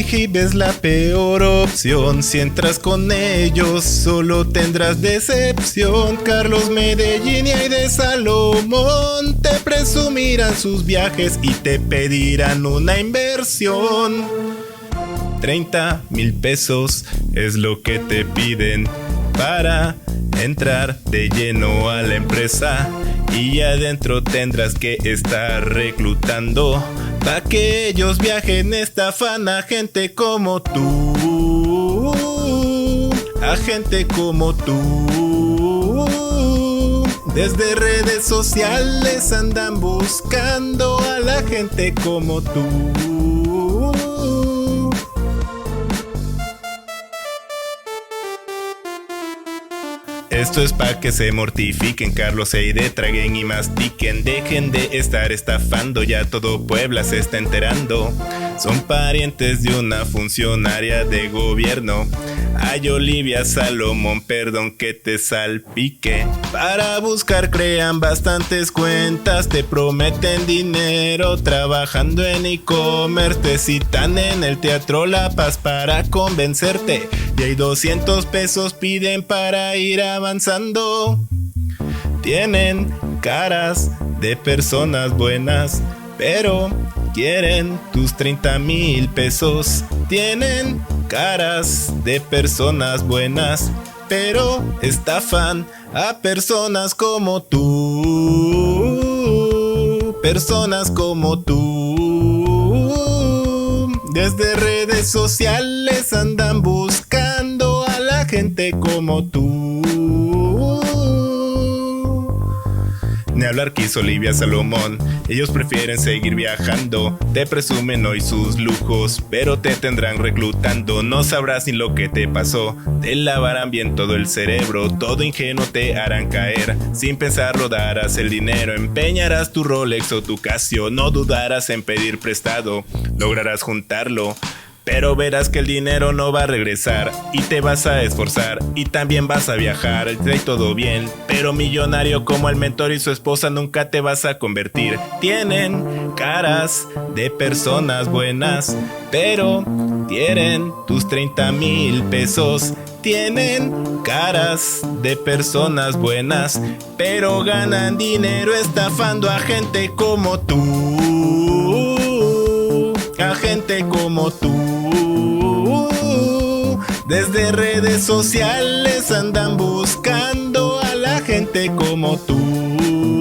Digib es la peor opción. Si entras con ellos solo tendrás decepción. Carlos Medellín y Aide Salomón te presumirán sus viajes y te pedirán una inversión. 30,000 pesos es lo que te piden para entrar de lleno a la empresa. Y adentro tendrás que estar reclutando pa' que ellos viajen, estafan a gente como tú. A gente como tú. Desde redes sociales andan buscando a la gente como tú. Esto es pa' que se mortifiquen, Carlos e Aide, traguen y mastiquen. Dejen de estar estafando, ya todo Puebla se está enterando. Son parientes de una funcionaria de gobierno. Ay, Olivia Salomón, perdón que te salpique. Para buscar crean bastantes cuentas, te prometen dinero trabajando en e-commerce. Te citan en el Teatro La Paz para convencerte y hay 200 pesos piden para ir avanzando. Tienen caras de personas buenas, pero quieren tus 30,000 pesos. Tienen caras de personas buenas, pero estafan a personas como tú. Personas como tú. Desde redes sociales andan buscando a la gente como tú. Ni hablar quiso Olivia Salomón, ellos prefieren seguir viajando. Te presumen hoy sus lujos, pero te tendrán reclutando. No sabrás ni lo que te pasó, te lavarán bien todo el cerebro. Todo ingenuo te harán caer, sin pensarlo darás el dinero. Empeñarás tu Rolex o tu Casio, no dudarás en pedir prestado. Lograrás juntarlo, pero verás que el dinero no va a regresar y te vas a esforzar y también vas a viajar, trae todo bien, pero millonario como el mentor y su esposa nunca te vas a convertir. Tienen caras de personas buenas, pero quieren tus 30,000 pesos. Tienen caras de personas buenas, pero ganan dinero estafando a gente como tú. A gente como tú. Desde redes sociales andan buscando a la gente como tú.